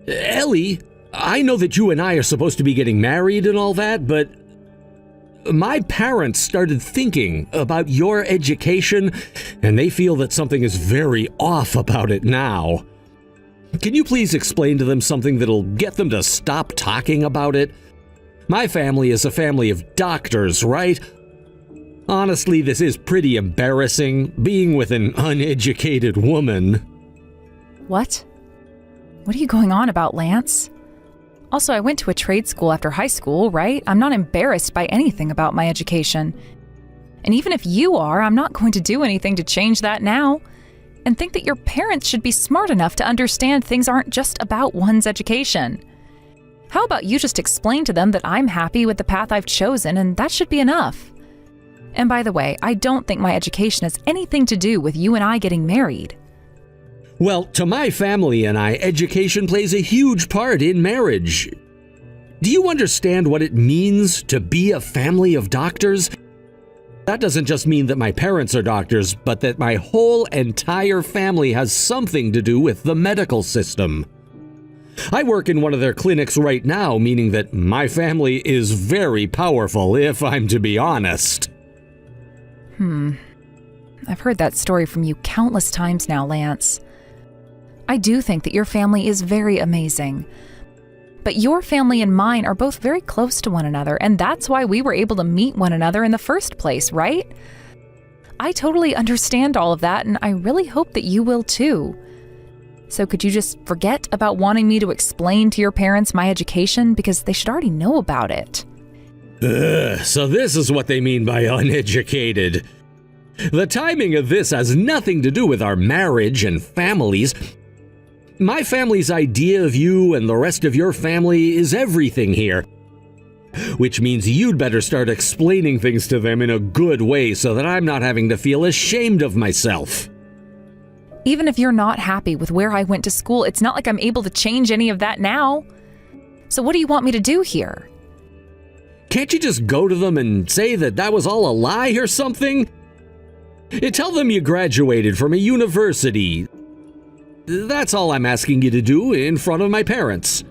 Ellie, I know that you and I are supposed to be getting married and all that, but my parents started thinking about your education, and they feel that something is very off about it now. Can you please explain to them something that'll get them to stop talking about it? My family is a family of doctors, right? Honestly, this is pretty embarrassing, being with an uneducated woman. What? What are you going on about, Lance? Also, I went to a trade school after high school, right? I'm not embarrassed by anything about my education. And even if you are, I'm not going to do anything to change that now. And think that your parents should be smart enough to understand things aren't just about one's education. How about you just explain to them that I'm happy with the path I've chosen, and that should be enough. And by the way, I don't think my education has anything to do with you and I getting married. Well, to my family and I, education plays a huge part in marriage. Do you understand what it means to be a family of doctors? That doesn't just mean that my parents are doctors, but that my whole entire family has something to do with the medical system. I work in one of their clinics right now, meaning that my family is very powerful, if I'm to be honest. I've heard that story from you countless times now, Lance. I do think that your family is very amazing. But your family and mine are both very close to one another, and that's why we were able to meet one another in the first place, right? I totally understand all of that, and I really hope that you will too. So could you just forget about wanting me to explain to your parents my education, because they should already know about it? So this is what they mean by uneducated. The timing of this has nothing to do with our marriage and families. My family's idea of you and the rest of your family is everything here. Which means you'd better start explaining things to them in a good way so that I'm not having to feel ashamed of myself. Even if you're not happy with where I went to school, it's not like I'm able to change any of that now. So what do you want me to do here? Can't you just go to them and say that that was all a lie or something? Tell them you graduated from a university. That's all I'm asking you to do in front of my parents.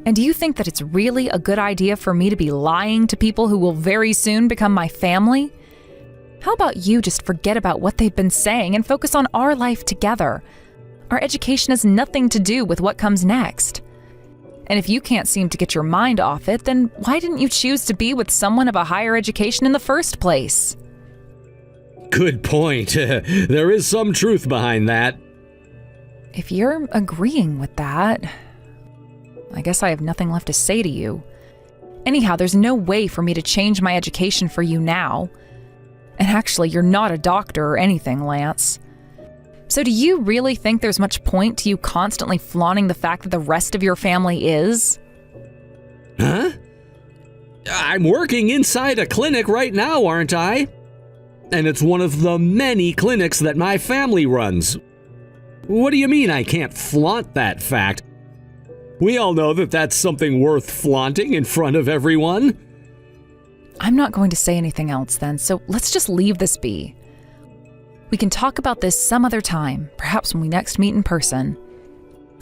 And do you think that it's really a good idea for me to be lying to people who will very soon become my family? How about you just forget about what they've been saying and focus on our life together? Our education has nothing to do with what comes next. And if you can't seem to get your mind off it, then why didn't you choose to be with someone of a higher education in the first place? Good point. There is some truth behind that. If you're agreeing with that, I guess I have nothing left to say to you. Anyhow, there's no way for me to change my education for you now. And actually, you're not a doctor or anything, Lance. So do you really think there's much point to you constantly flaunting the fact that the rest of your family is? Huh? I'm working inside a clinic right now, aren't I? And it's one of the many clinics that my family runs. What do you mean I can't flaunt that fact? We all know that that's something worth flaunting in front of everyone. I'm not going to say anything else then, so let's just leave this be. We can talk about this some other time, perhaps when we next meet in person.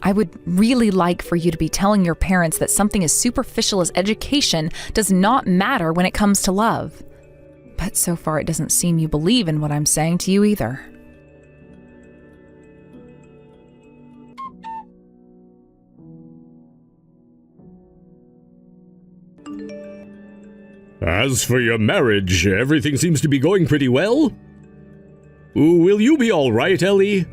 I would really like for you to be telling your parents that something as superficial as education does not matter when it comes to love. But so far it doesn't seem you believe in what I'm saying to you either. As for your marriage, everything seems to be going pretty well. Will you be all right, Ellie?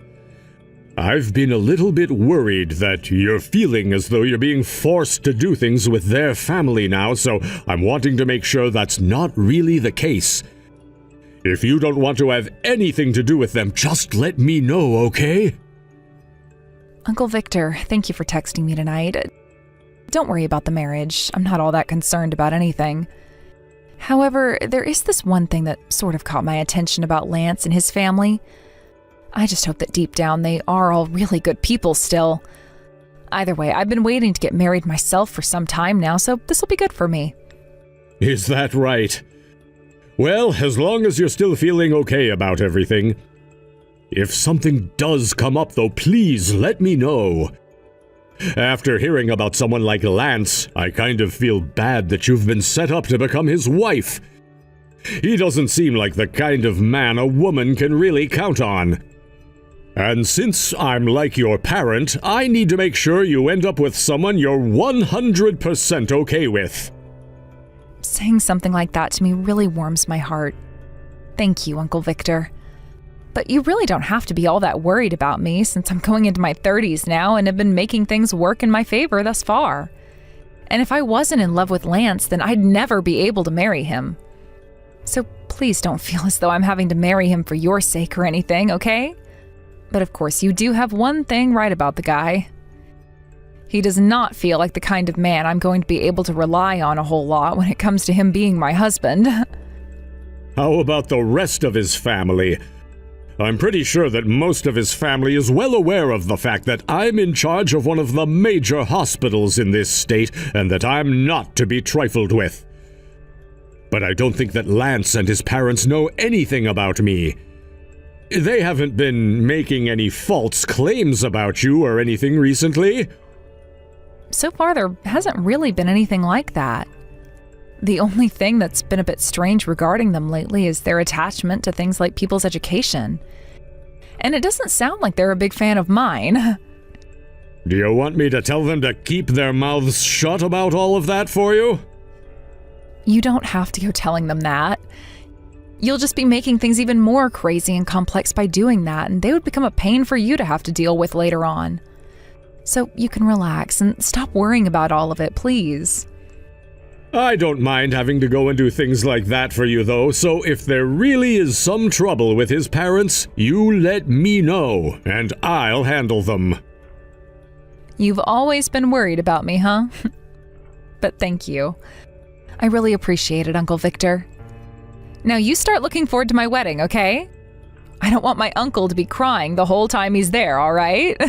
I've been a little bit worried that you're feeling as though you're being forced to do things with their family now, so I'm wanting to make sure that's not really the case. If you don't want to have anything to do with them, just let me know, okay? Uncle Victor, thank you for texting me tonight. Don't worry about the marriage. I'm not all that concerned about anything. However, there is this one thing that sort of caught my attention about Lance and his family. I just hope that deep down they are all really good people still. Either way, I've been waiting to get married myself for some time now, so this will be good for me. Is that right? Well, as long as you're still feeling okay about everything. If something does come up, though, please let me know. After hearing about someone like Lance, I kind of feel bad that you've been set up to become his wife. He doesn't seem like the kind of man a woman can really count on. And since I'm like your parent, I need to make sure you end up with someone you're 100% okay with. Saying something like that to me really warms my heart. Thank you, Uncle Victor. But you really don't have to be all that worried about me since I'm going into my 30s now and have been making things work in my favor thus far. And if I wasn't in love with Lance, then I'd never be able to marry him. So please don't feel as though I'm having to marry him for your sake or anything, okay? But of course, you do have one thing right about the guy. He does not feel like the kind of man I'm going to be able to rely on a whole lot when it comes to him being my husband. How about the rest of his family? I'm pretty sure that most of his family is well aware of the fact that I'm in charge of one of the major hospitals in this state and that I'm not to be trifled with. But I don't think that Lance and his parents know anything about me. They haven't been making any false claims about you or anything recently. So far, there hasn't really been anything like that. The only thing that's been a bit strange regarding them lately is their attachment to things like people's education. And it doesn't sound like they're a big fan of mine. Do you want me to tell them to keep their mouths shut about all of that for you? You don't have to go telling them that. You'll just be making things even more crazy and complex by doing that, and they would become a pain for you to have to deal with later on. So you can relax and stop worrying about all of it, please. I don't mind having to go and do things like that for you, though, so if there really is some trouble with his parents, you let me know, and I'll handle them. You've always been worried about me, huh? But thank you. I really appreciate it, Uncle Victor. Now you start looking forward to my wedding, okay? I don't want my uncle to be crying the whole time he's there, all right?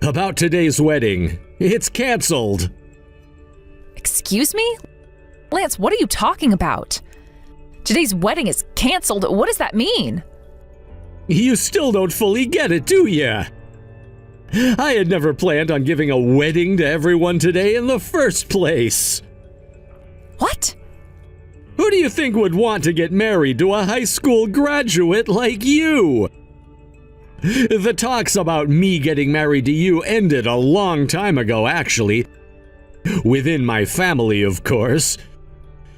About today's wedding, it's canceled. Excuse me? Lance, what are you talking about? Today's wedding is canceled. What does that mean? You still don't fully get it, do ya? I had never planned on giving a wedding to everyone today in the first place. What? Who do you think would want to get married to a high school graduate like you? The talks about me getting married to you ended a long time ago, actually. Within my family, of course.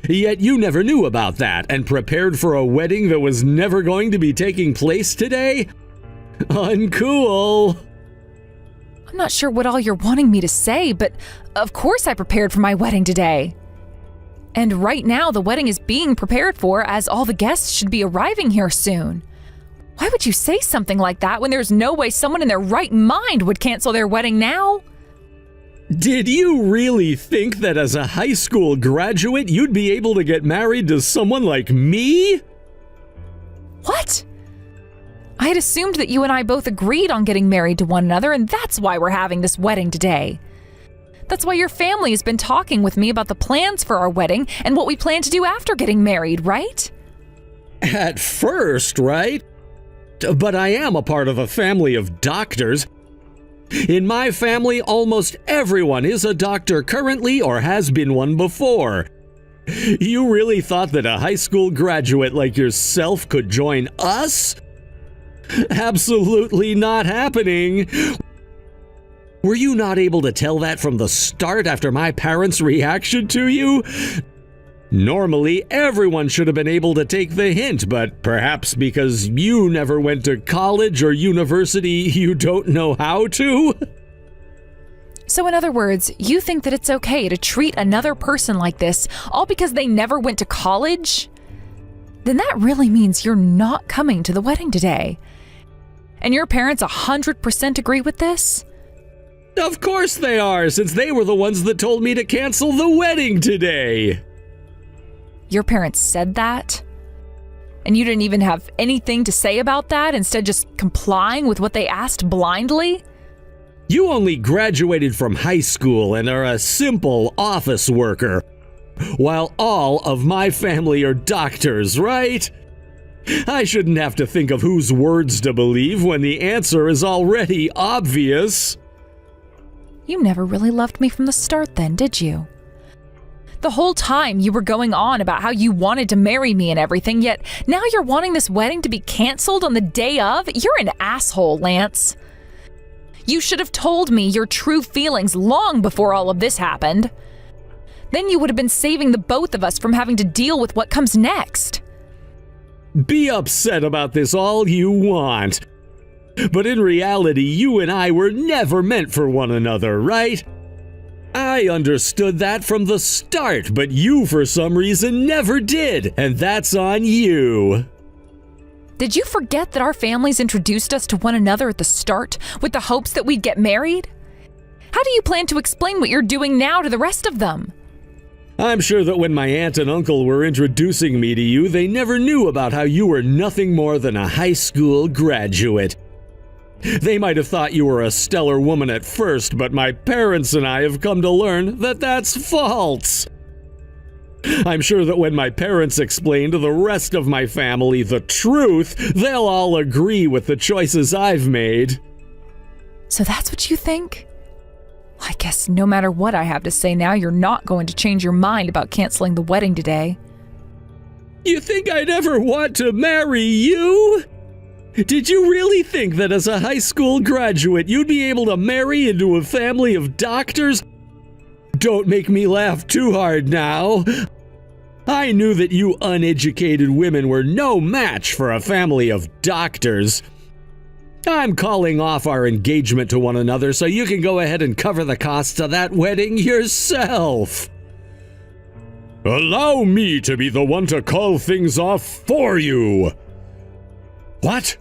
Yet you never knew about that and prepared for a wedding that was never going to be taking place today? Uncool. I'm not sure what all you're wanting me to say, but of course I prepared for my wedding today. And right now the wedding is being prepared for as all the guests should be arriving here soon. Why would you say something like that when there's no way someone in their right mind would cancel their wedding now? Did you really think that as a high school graduate you'd be able to get married to someone like me? What? I had assumed that you and I both agreed on getting married to one another, and that's why we're having this wedding today. That's why your family has been talking with me about the plans for our wedding and what we plan to do after getting married, right? At first, right? But I am a part of a family of doctors. In my family, almost everyone is a doctor currently or has been one before. You really thought that a high school graduate like yourself could join us? Absolutely not happening. Were you not able to tell that from the start after my parents' reaction to you? Normally, everyone should have been able to take the hint, but perhaps because you never went to college or university, you don't know how to? So in other words, you think that it's okay to treat another person like this all because they never went to college? Then that really means you're not coming to the wedding today. And your parents 100% agree with this? Of course they are, since they were the ones that told me to cancel the wedding today. Your parents said that? And you didn't even have anything to say about that, instead just complying with what they asked blindly? You only graduated from high school and are a simple office worker. while all of my family are doctors, right? I shouldn't have to think of whose words to believe when the answer is already obvious. You never really loved me from the start then, did you? The whole time you were going on about how you wanted to marry me and everything, yet now you're wanting this wedding to be canceled on the day of? You're an asshole, Lance. You should have told me your true feelings long before all of this happened. Then you would have been saving the both of us from having to deal with what comes next. Be upset about this all you want. But in reality, you and I were never meant for one another, right? I understood that from the start, but you for some reason never did, and that's on you. Did you forget that our families introduced us to one another at the start with the hopes that we'd get married? How do you plan to explain what you're doing now to the rest of them? I'm sure that when my aunt and uncle were introducing me to you, they never knew about how you were nothing more than a high school graduate. They might have thought you were a stellar woman at first, but my parents and I have come to learn that that's false. I'm sure that when my parents explain to the rest of my family the truth, they'll all agree with the choices I've made. So that's what you think? I guess no matter what I have to say now, you're not going to change your mind about canceling the wedding today. You think I'd ever want to marry you? Did you really think that as a high school graduate, you'd be able to marry into a family of doctors? Don't make me laugh too hard now. I knew that you uneducated women were no match for a family of doctors. I'm calling off our engagement to one another so you can go ahead and cover the costs of that wedding yourself. Allow me to be the one to call things off for you. What?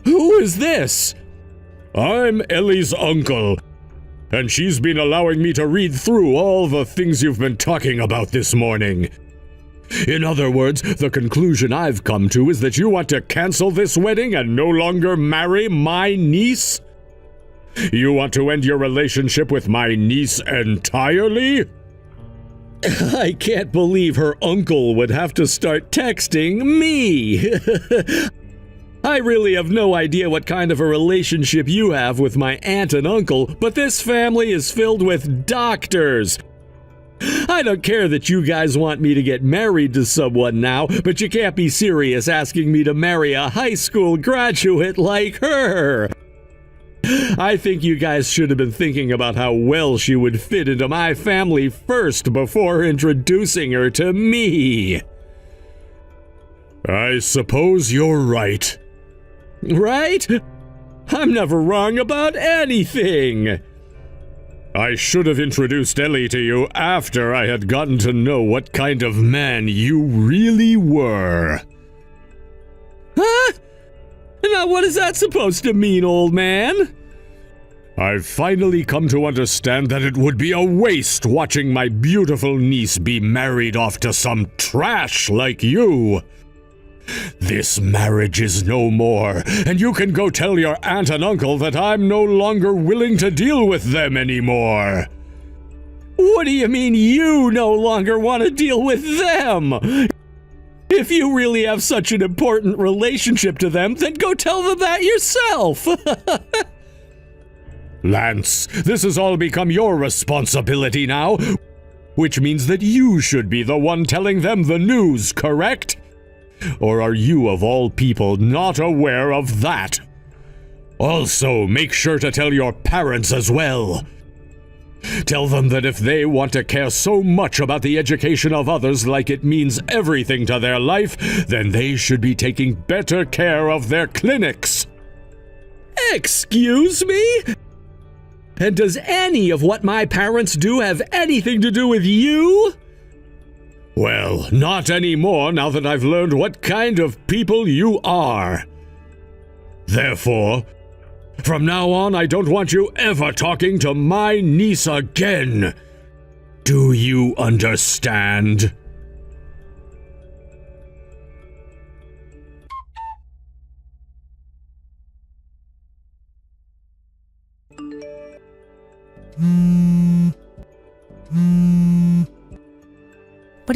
Who is this? I'm Ellie's uncle, and she's been allowing me to read through all the things you've been talking about this morning. In other words, the conclusion I've come to is that you want to cancel this wedding and no longer marry my niece? You want to end your relationship with my niece entirely? I can't believe her uncle would have to start texting me. I really have no idea what kind of a relationship you have with my aunt and uncle, but this family is filled with doctors. I don't care that you guys want me to get married to someone now, but you can't be serious asking me to marry a high school graduate like her. I think you guys should have been thinking about how well she would fit into my family first before introducing her to me. I suppose you're right. Right? I'm never wrong about anything. I should have introduced Ellie to you after I had gotten to know what kind of man you really were. Huh? Now what is that supposed to mean, old man? I've finally come to understand that it would be a waste watching my beautiful niece be married off to some trash like you. This marriage is no more, and you can go tell your aunt and uncle that I'm no longer willing to deal with them anymore. What do you mean you no longer want to deal with them? If you really have such an important relationship to them, then go tell them that yourself. Lance, this has all become your responsibility now, which means that you should be the one telling them the news, correct? Or are you, of all people, not aware of that? Also, make sure to tell your parents as well. Tell them that if they want to care so much about the education of others like it means everything to their life, then they should be taking better care of their clinics. Excuse me? And does any of what my parents do have anything to do with you? Well, not anymore now that I've learned what kind of people you are. Therefore, from now on, I don't want you ever talking to my niece again. Do you understand?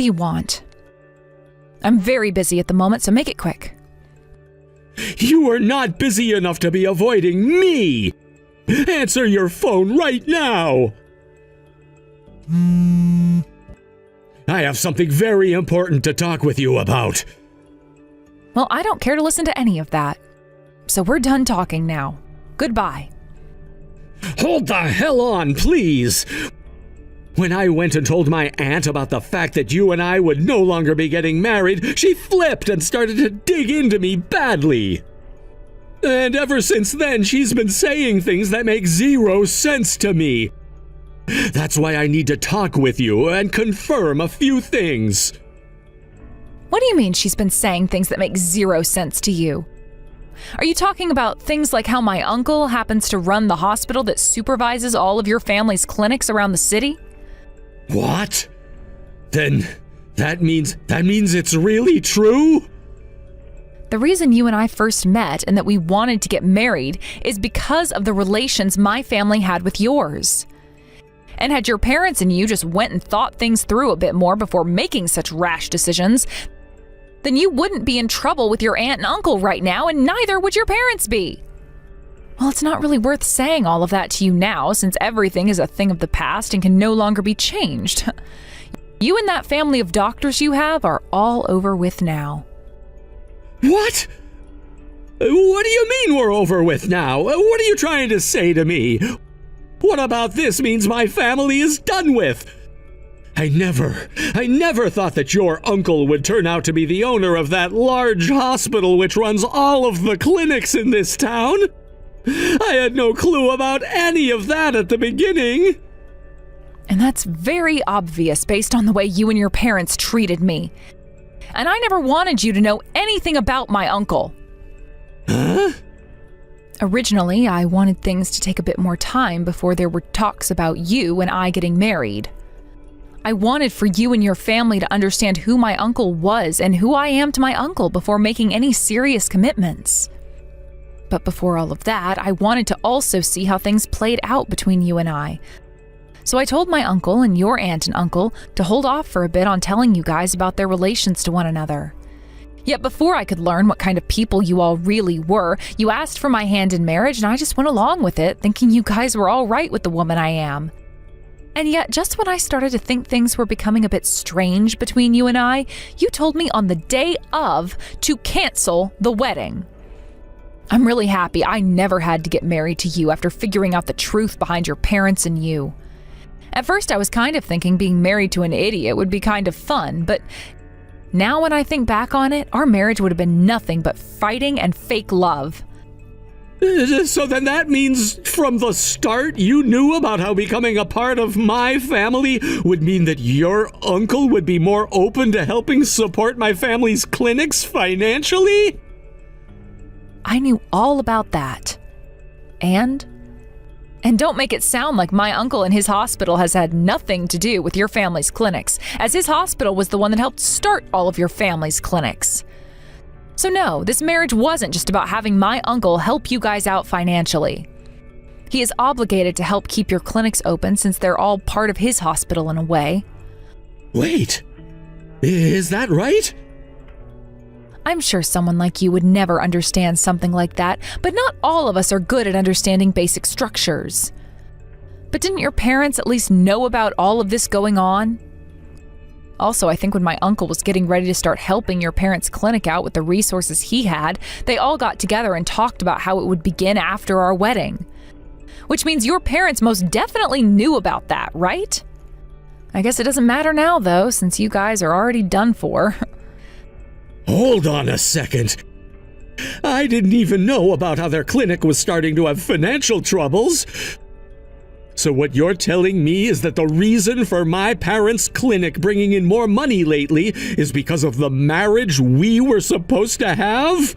do you want? I'm very busy at the moment, so make it quick. You are not busy enough to be avoiding me! Answer your phone right now! I have something very important to talk with you about. Well, I don't care to listen to any of that. So we're done talking now. Goodbye. Hold the hell on, please! When I went and told my aunt about the fact that you and I would no longer be getting married, she flipped and started to dig into me badly. And ever since then, she's been saying things that make zero sense to me. That's why I need to talk with you and confirm a few things. What do you mean she's been saying things that make zero sense to you? Are you talking about things like how my uncle happens to run the hospital that supervises all of your family's clinics around the city? What? Then that means it's really true? The reason you and I first met and that we wanted to get married is because of the relations my family had with yours. And had your parents and you just went and thought things through a bit more before making such rash decisions, then you wouldn't be in trouble with your aunt and uncle right now, and neither would your parents be. Well, it's not really worth saying all of that to you now, since everything is a thing of the past and can no longer be changed. You and that family of doctors you have are all over with now. What? What do you mean we're over with now? What are you trying to say to me? What about this means my family is done with? I never thought that your uncle would turn out to be the owner of that large hospital which runs all of the clinics in this town. I had no clue about any of that at the beginning. And that's very obvious based on the way you and your parents treated me. And I never wanted you to know anything about my uncle. Huh? Originally, I wanted things to take a bit more time before there were talks about you and I getting married. I wanted for you and your family to understand who my uncle was and who I am to my uncle before making any serious commitments. But before all of that, I wanted to also see how things played out between you and I. So I told my uncle and your aunt and uncle to hold off for a bit on telling you guys about their relations to one another. Yet before I could learn what kind of people you all really were, you asked for my hand in marriage and I just went along with it, thinking you guys were all right with the woman I am. And yet, just when I started to think things were becoming a bit strange between you and I, you told me on the day of to cancel the wedding. I'm really happy I never had to get married to you after figuring out the truth behind your parents and you. At first, I was kind of thinking being married to an idiot would be kind of fun, but now when I think back on it, our marriage would have been nothing but fighting and fake love. So then that means from the start you knew about how becoming a part of my family would mean that your uncle would be more open to helping support my family's clinics financially? I knew all about that. And don't make it sound like my uncle and his hospital has had nothing to do with your family's clinics, as his hospital was the one that helped start all of your family's clinics. So no, this marriage wasn't just about having my uncle help you guys out financially. He is obligated to help keep your clinics open since they're all part of his hospital in a way. Wait, is that right? I'm sure someone like you would never understand something like that, but not all of us are good at understanding basic structures. But didn't your parents at least know about all of this going on? Also, I think when my uncle was getting ready to start helping your parents' clinic out with the resources he had, they all got together and talked about how it would begin after our wedding. Which means your parents most definitely knew about that, right? I guess it doesn't matter now, though, since you guys are already done for. Hold on a second. I didn't even know about how their clinic was starting to have financial troubles. So what you're telling me is that the reason for my parents' clinic bringing in more money lately is because of the marriage we were supposed to have?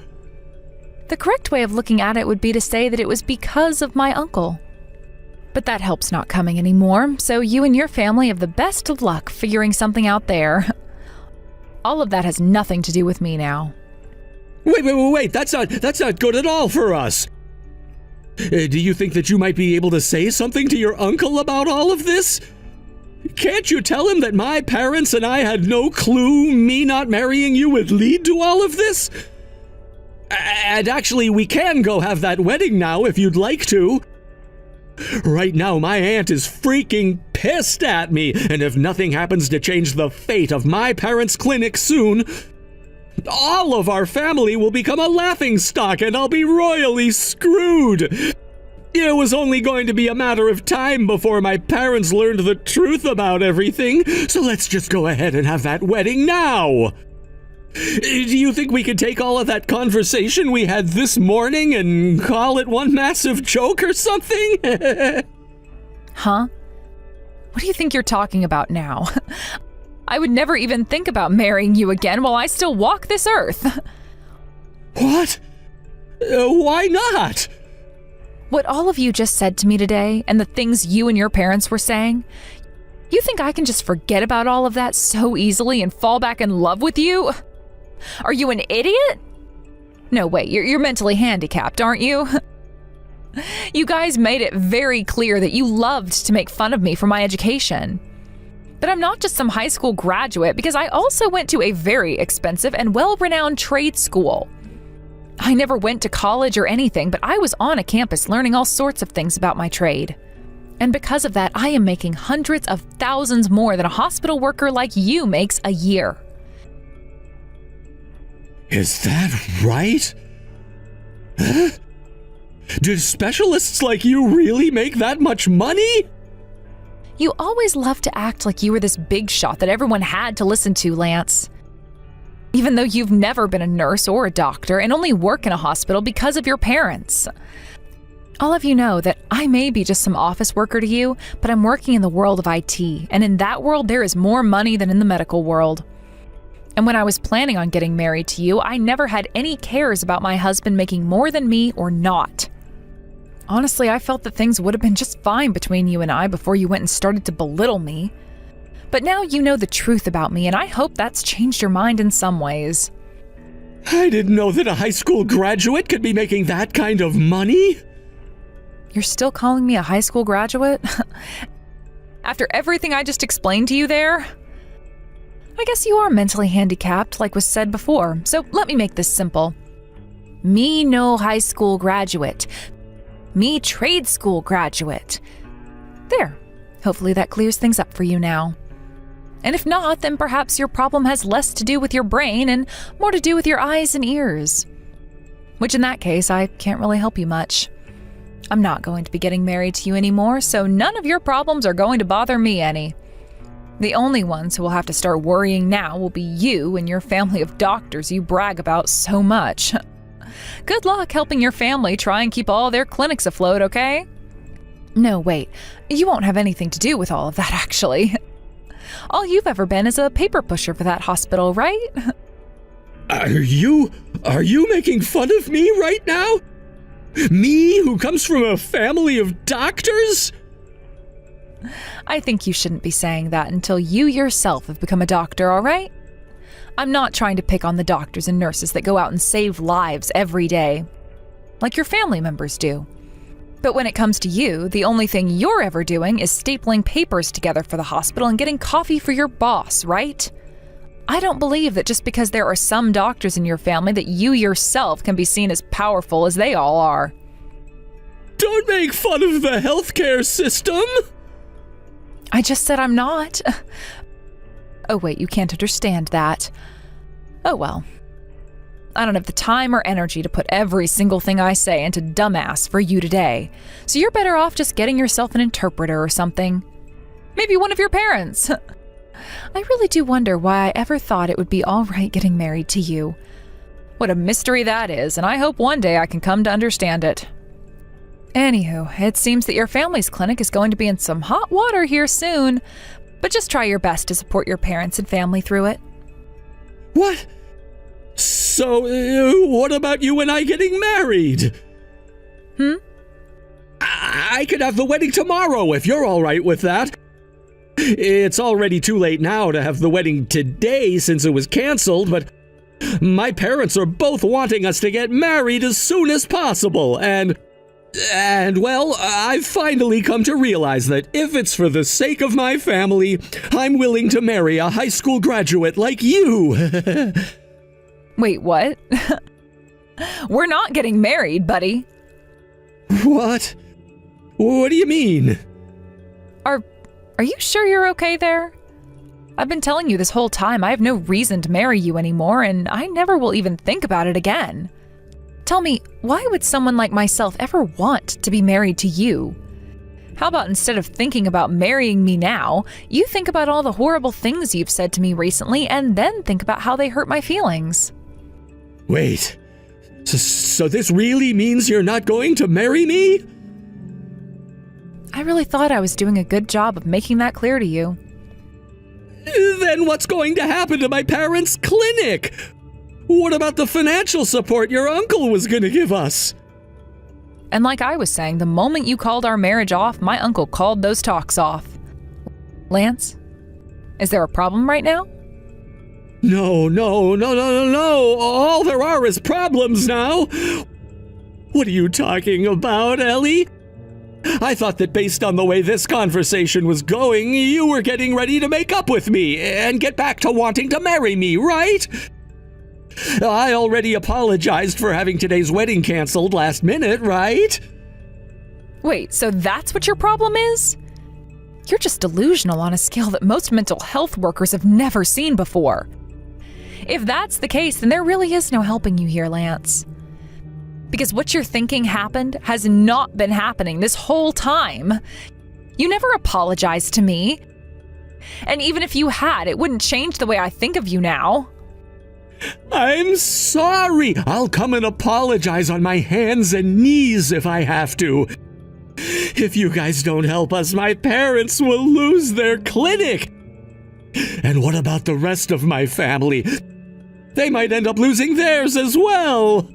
The correct way of looking at it would be to say that it was because of my uncle. But that help's not coming anymore, so you and your family have the best of luck figuring something out there. All of that has nothing to do with me now. Wait, that's not good at all for us. Do you think that you might be able to say something to your uncle about all of this? Can't you tell him that my parents and I had no clue me not marrying you would lead to all of this? And actually, we can go have that wedding now if you'd like to. Right now, my aunt is freaking pissed at me, and if nothing happens to change the fate of my parents' clinic soon, all of our family will become a laughingstock and I'll be royally screwed. It was only going to be a matter of time before my parents learned the truth about everything, so let's just go ahead and have that wedding now. Do you think we could take all of that conversation we had this morning and call it one massive joke or something? Huh? What do you think you're talking about now? I would never even think about marrying you again while I still walk this earth. What? Why not? What all of you just said to me today, and the things you and your parents were saying, you think I can just forget about all of that so easily and fall back in love with you? Are you an idiot? No, wait, you're mentally handicapped, aren't you? You guys made it very clear that you loved to make fun of me for my education. But I'm not just some high school graduate, because I also went to a very expensive and well-renowned trade school. I never went to college or anything, but I was on a campus learning all sorts of things about my trade. And because of that, I am making hundreds of thousands more than a hospital worker like you makes a year. Is that right? Huh? Do specialists like you really make that much money? You always loved to act like you were this big shot that everyone had to listen to, Lance. Even though you've never been a nurse or a doctor and only work in a hospital because of your parents. All of you know that I may be just some office worker to you, but I'm working in the world of IT, and in that world there is more money than in the medical world. And when I was planning on getting married to you, I never had any cares about my husband making more than me or not. Honestly, I felt that things would have been just fine between you and I before you went and started to belittle me. But now you know the truth about me, and I hope that's changed your mind in some ways. I didn't know that a high school graduate could be making that kind of money. You're still calling me a high school graduate? After everything I just explained to you there? I guess you are mentally handicapped, like was said before, so let me make this simple. Me no high school graduate. Me trade school graduate. There. Hopefully that clears things up for you now. And if not, then perhaps your problem has less to do with your brain and more to do with your eyes and ears. Which in that case, I can't really help you much. I'm not going to be getting married to you anymore, so none of your problems are going to bother me any. The only ones who will have to start worrying now will be you and your family of doctors you brag about so much. Good luck helping your family try and keep all their clinics afloat, okay? No, wait. You won't have anything to do with all of that, actually. All you've ever been is a paper pusher for that hospital, right? Are you making fun of me right now? Me, who comes from a family of doctors? I think you shouldn't be saying that until you yourself have become a doctor, all right? I'm not trying to pick on the doctors and nurses that go out and save lives every day, like your family members do. But when it comes to you, the only thing you're ever doing is stapling papers together for the hospital and getting coffee for your boss, right? I don't believe that just because there are some doctors in your family that you yourself can be seen as powerful as they all are. Don't make fun of the healthcare system! I just said I'm not. Oh wait, you can't understand that. Oh well. I don't have the time or energy to put every single thing I say into dumbass for you today, so you're better off just getting yourself an interpreter or something. Maybe one of your parents. I really do wonder why I ever thought it would be all right getting married to you. What a mystery that is, and I hope one day I can come to understand it. Anywho, it seems that your family's clinic is going to be in some hot water here soon, but just try your best to support your parents and family through it. What? So, what about you and I getting married? I could have the wedding tomorrow if you're all right with that. It's already too late now to have the wedding today since it was canceled, but my parents are both wanting us to get married as soon as possible, and And, well, I've finally come to realize that if it's for the sake of my family, I'm willing to marry a high school graduate like you. Wait, what? We're not getting married, buddy. What? What do you mean? Are you sure you're okay there? I've been telling you this whole time I have no reason to marry you anymore, and I never will even think about it again. Tell me, why would someone like myself ever want to be married to you? How about instead of thinking about marrying me now, you think about all the horrible things you've said to me recently and then think about how they hurt my feelings? Wait, so this really means you're not going to marry me? I really thought I was doing a good job of making that clear to you. Then what's going to happen to my parents' clinic? What about the financial support your uncle was going to give us? And like I was saying, the moment you called our marriage off, my uncle called those talks off. Lance, is there a problem right now? No. All there are is problems now. What are you talking about, Ellie? I thought that based on the way this conversation was going, you were getting ready to make up with me and get back to wanting to marry me, right? I already apologized for having today's wedding canceled last minute, right? Wait, so that's what your problem is? You're just delusional on a scale that most mental health workers have never seen before. If that's the case, then there really is no helping you here, Lance. Because what you're thinking happened has not been happening this whole time. You never apologized to me. And even if you had, it wouldn't change the way I think of you now. I'm sorry. I'll come and apologize on my hands and knees if I have to. If you guys don't help us, my parents will lose their clinic. And what about the rest of my family? They might end up losing theirs as well.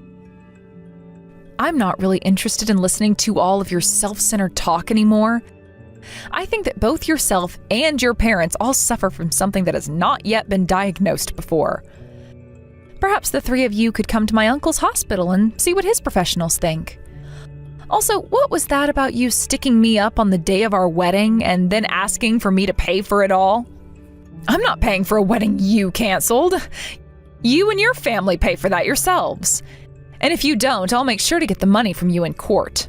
I'm not really interested in listening to all of your self-centered talk anymore. I think that both yourself and your parents all suffer from something that has not yet been diagnosed before. Perhaps the three of you could come to my uncle's hospital and see what his professionals think. Also, what was that about you sticking me up on the day of our wedding and then asking for me to pay for it all? I'm not paying for a wedding you canceled. You and your family pay for that yourselves. And if you don't, I'll make sure to get the money from you in court.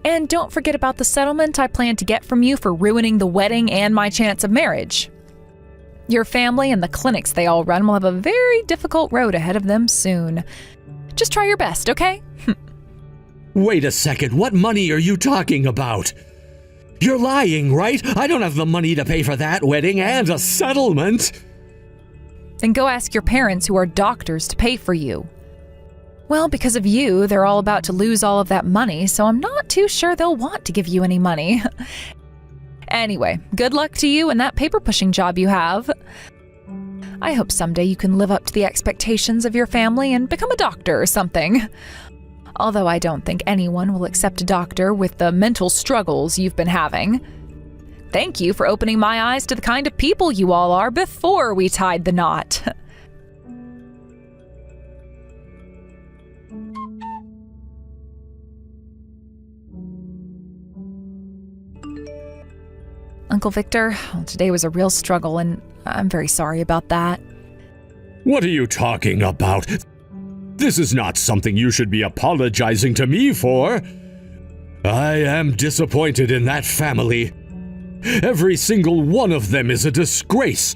And don't forget about the settlement I plan to get from you for ruining the wedding and my chance of marriage. Your family and the clinics they all run will have a very difficult road ahead of them soon. Just try your best, okay? Wait a second, what money are you talking about? You're lying, right? I don't have the money to pay for that wedding and a settlement. Then go ask your parents who are doctors to pay for you. Well, because of you, they're all about to lose all of that money, so I'm not too sure they'll want to give you any money. Anyway, good luck to you and that paper-pushing job you have. I hope someday you can live up to the expectations of your family and become a doctor or something. Although I don't think anyone will accept a doctor with the mental struggles you've been having. Thank you for opening my eyes to the kind of people you all are before we tied the knot. Uncle Victor, today was a real struggle, and I'm very sorry about that. What are you talking about? This is not something you should be apologizing to me for. I am disappointed in that family. Every single one of them is a disgrace.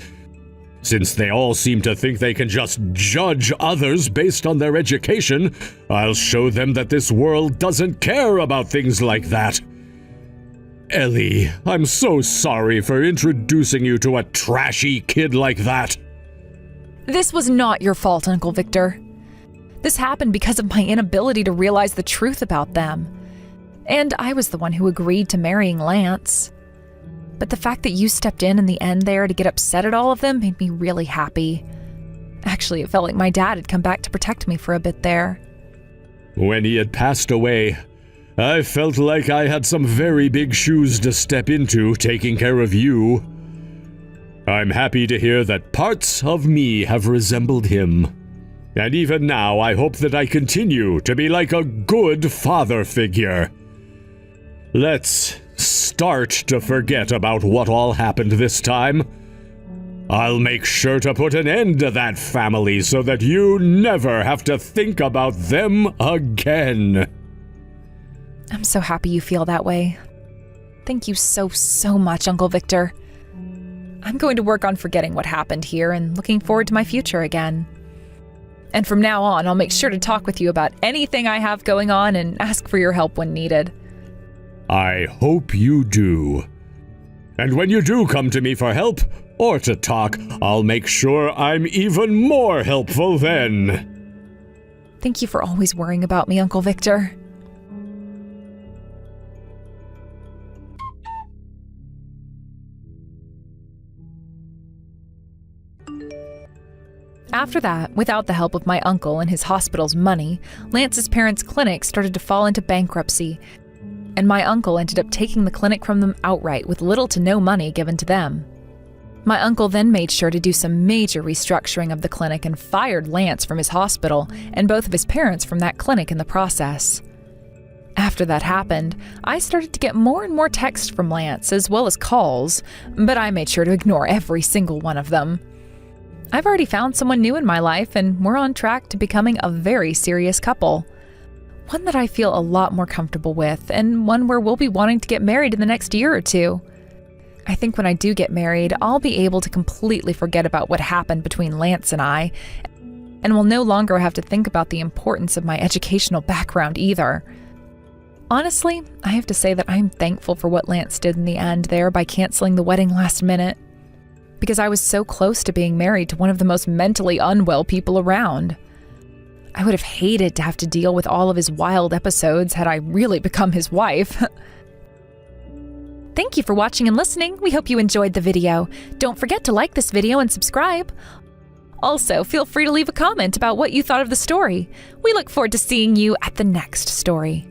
Since they all seem to think they can just judge others based on their education, I'll show them that this world doesn't care about things like that. Ellie, I'm so sorry for introducing you to a trashy kid like that. This was not your fault, Uncle Victor. This happened because of my inability to realize the truth about them. And I was the one who agreed to marrying Lance. But the fact that you stepped in the end there to get upset at all of them made me really happy. Actually, it felt like my dad had come back to protect me for a bit there. When he had passed away, I felt like I had some very big shoes to step into taking care of you. I'm happy to hear that parts of me have resembled him. And even now, I hope that I continue to be like a good father figure. Let's start to forget about what all happened this time. I'll make sure to put an end to that family so that you never have to think about them again. I'm so happy you feel that way. Thank you so much, Uncle Victor. I'm going to work on forgetting what happened here and looking forward to my future again. And from now on, I'll make sure to talk with you about anything I have going on and ask for your help when needed. I hope you do. And when you do come to me for help or to talk, I'll make sure I'm even more helpful then. Thank you for always worrying about me, Uncle Victor. After that, without the help of my uncle and his hospital's money, Lance's parents' clinic started to fall into bankruptcy, and my uncle ended up taking the clinic from them outright with little to no money given to them. My uncle then made sure to do some major restructuring of the clinic and fired Lance from his hospital and both of his parents from that clinic in the process. After that happened, I started to get more and more texts from Lance as well as calls, but I made sure to ignore every single one of them. I've already found someone new in my life, and we're on track to becoming a very serious couple. One that I feel a lot more comfortable with, and one where we'll be wanting to get married in the next year or two. I think when I do get married, I'll be able to completely forget about what happened between Lance and I, and will no longer have to think about the importance of my educational background either. Honestly, I have to say that I'm thankful for what Lance did in the end there by canceling the wedding last minute, because I was so close to being married to one of the most mentally unwell people around. I would have hated to have to deal with all of his wild episodes had I really become his wife. Thank you for watching and listening. We hope you enjoyed the video. Don't forget to like this video and subscribe. Also, feel free to leave a comment about what you thought of the story. We look forward to seeing you at the next story.